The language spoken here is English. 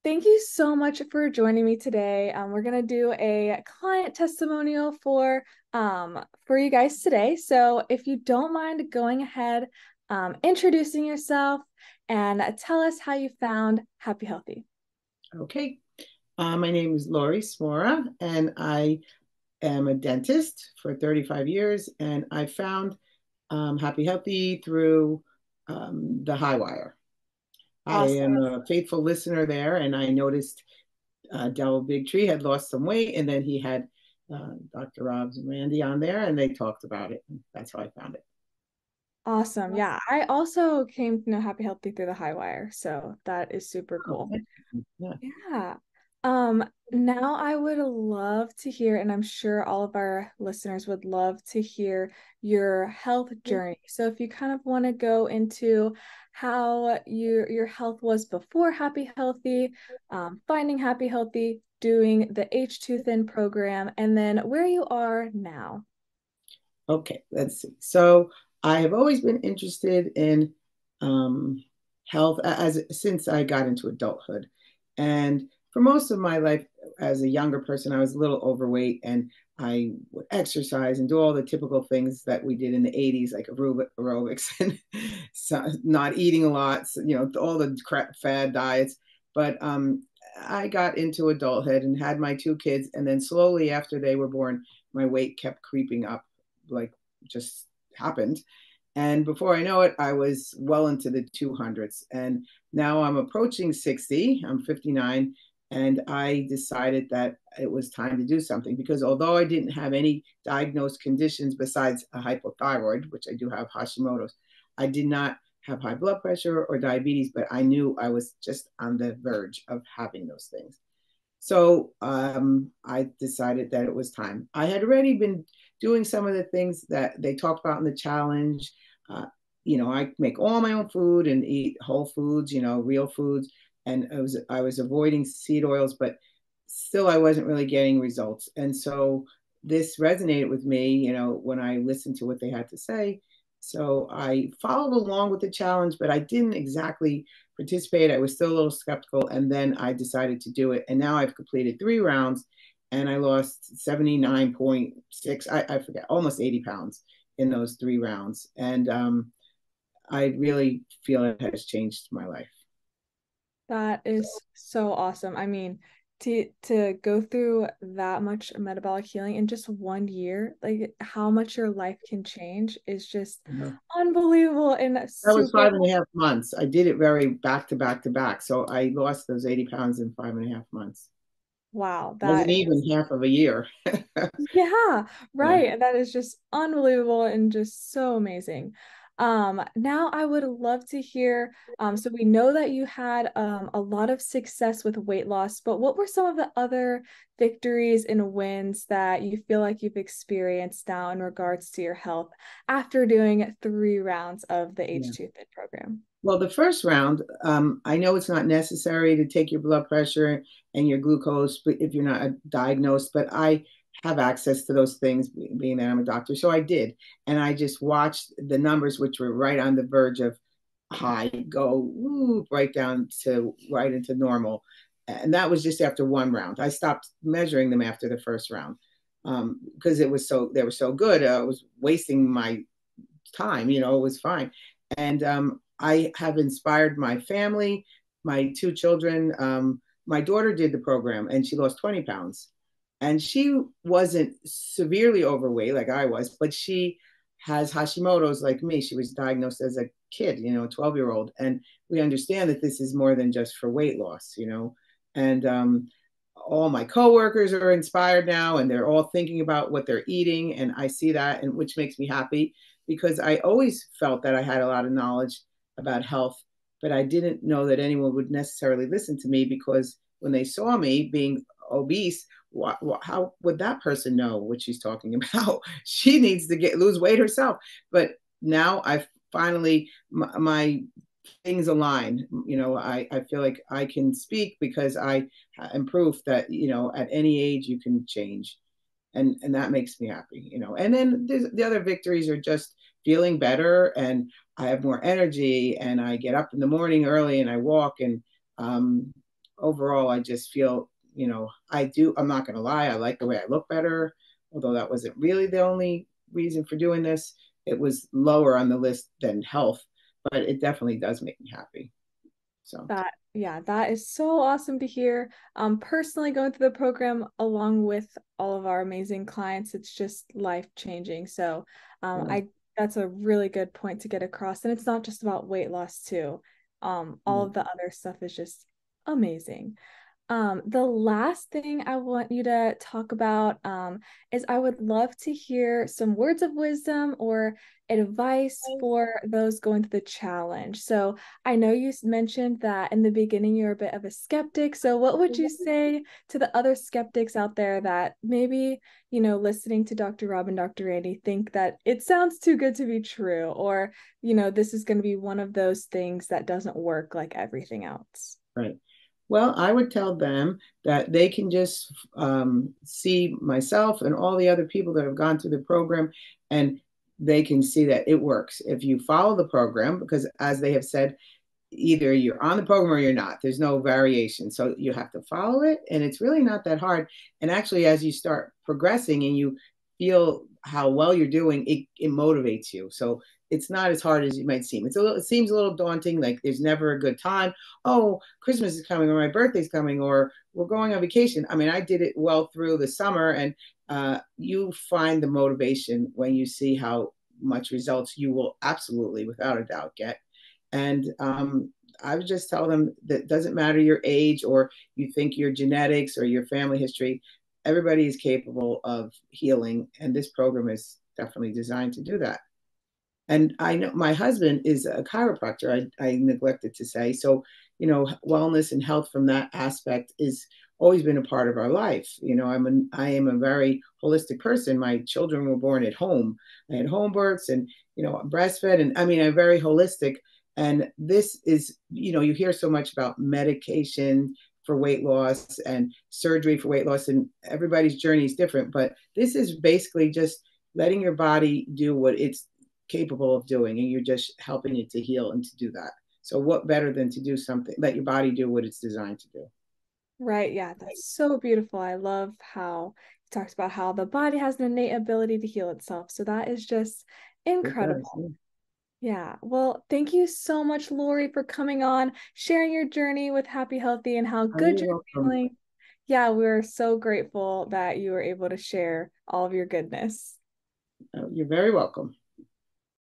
Thank you so much for joining me today. We're gonna do a client testimonial for you guys today. So if you don't mind going ahead, introducing yourself and tell us how you found Happy Healthy. Okay. My name is Laurie Smora, and I am a dentist for 35 years. And I found Happy Healthy through the High Wire. I Awesome. am a faithful listener there, and I noticed Del Bigtree had lost some weight, and then he had Dr. Robs and Randy on there, and they talked about it. That's how I found it. Awesome. Yeah, I also came to know Happy Healthy through the High Wire, so that is super Oh, cool. thank you. Yeah. Yeah. Now I would love to hear, and I'm sure all of our listeners would love to hear your health journey. So if you kind of want to go into how your health was before Happy Healthy, finding Happy Healthy, doing the H2 Thin program, and then where you are now. Okay, let's see. So I have always been interested in um, health as since I got into adulthood, and for most of my life as a younger person, I was a little overweight, and I would exercise and do all the typical things that we did in the '80s, like aerobics and so, not eating a lot, so, all the crap fad diets. But I got into adulthood and had my two kids, and then slowly after they were born, my weight kept creeping up like just happened. And before I know it, I was well into the 200s. And now I'm approaching 60, I'm 59. And I decided that it was time to do something because although I didn't have any diagnosed conditions besides a hypothyroid, which I do have Hashimoto's, I did not have high blood pressure or diabetes, but I knew I was just on the verge of having those things. So I decided that it was time. I had already been doing some of the things that they talked about in the challenge. Uh, I make all my own food and eat whole foods, real foods. And I was avoiding seed oils, but still I wasn't really getting results. And so this resonated with me, when I listened to what they had to say. So I followed along with the challenge, but I didn't exactly participate. I was still a little skeptical, and then I decided to do it. And now I've completed 3 rounds, and I lost 79.6, I forget, almost 80 pounds in those 3 rounds. And I really feel it has changed my life. That is so awesome. I mean, to go through that much metabolic healing in just 1 year, like how much your life can change is just You know? unbelievable and That was super 5.5 months. I did it very back to back to back. So I lost those 80 pounds in 5.5 months. wow. Wasn't That even half of a year. Yeah, Yeah. right. And that is just unbelievable and just so amazing. Now I would love to hear, so we know that you had a lot of success with weight loss, but what were some of the other victories and wins that you feel like you've experienced now in regards to your health after doing 3 rounds of the Yeah. H2 Fit program? Well, the first round, I know it's not necessary to take your blood pressure and your glucose if you're not diagnosed, but I have access to those things being that I'm a doctor. So I did. And I just watched the numbers, which were right on the verge of high, go right down to right into normal. And that was just after 1 round. I stopped measuring them after the first round because they were so good. I was wasting my time, it was fine. And I have inspired my family, my two children. My daughter did the program and she lost 20 pounds. And she wasn't severely overweight like I was, but she has Hashimoto's like me. She was diagnosed as a kid, 12-year-old. And we understand that this is more than just for weight loss. And all my coworkers are inspired now and they're all thinking about what they're eating. And I see that, and which makes me happy because I always felt that I had a lot of knowledge about health, but I didn't know that anyone would necessarily listen to me because when they saw me being obese, how would that person know what she's talking about? She needs to lose weight herself. But now I finally my things align. I feel like I can speak because I am proof that at any age you can change, and that makes me happy. And then the other victories are just feeling better, and I have more energy, and I get up in the morning early and I walk, and um, overall, I just feel, I'm not going to lie, I like the way I look better, although that wasn't really the only reason for doing this. It was lower on the list than health, but it definitely does make me happy. So, That, yeah, that is so awesome to hear. Personally going through the program along with all of our amazing clients, it's just life changing. So, yeah, I that's a really good point to get across. And it's not just about weight loss too. All yeah. of the other stuff is just amazing. The last thing I want you to talk about is I would love to hear some words of wisdom or advice for those going through the challenge. So I know you mentioned that in the beginning you're a bit of a skeptic. So what would you say to the other skeptics out there that maybe, listening to Dr. Rob and Dr. Randy think that it sounds too good to be true, or, this is going to be one of those things that doesn't work like everything else? Right. Well, I would tell them that they can just see myself and all the other people that have gone through the program, and they can see that it works if you follow the program, because as they have said, either you're on the program or you're not. There's no variation. So you have to follow it. And it's really not that hard. And actually, as you start progressing and you feel how well you're doing, it motivates you. So it's not as hard as it might seem. It seems a little daunting, like there's never a good time. Oh, Christmas is coming, or my birthday's coming, or we're going on vacation. I mean, I did it well through the summer, and you find the motivation when you see how much results you will absolutely, without a doubt, get. And I would just tell them that it doesn't matter your age or you think your genetics or your family history, everybody is capable of healing. And this program is definitely designed to do that. And I know my husband is a chiropractor, I neglected to say. So, wellness and health from that aspect is always been a part of our life. I am a very holistic person. My children were born at home. I had home births and, breastfed. And I mean, I'm very holistic. And this is, you hear so much about medication for weight loss and surgery for weight loss, and everybody's journey is different. But this is basically just letting your body do what it's capable of doing, and you're just helping it to heal and to do that. So what better than to do something, let your body do what it's designed to do. Right. Yeah, that's so beautiful. I love how he talks about how the body has an innate ability to heal itself. So that is just It does, incredible. yeah. Yeah. Well, thank you so much, Laurie, for coming on, sharing your journey with Happy Healthy and how Oh, good you're you're welcome. feeling. Yeah, we're so grateful that you were able to share all of your goodness. You're very welcome.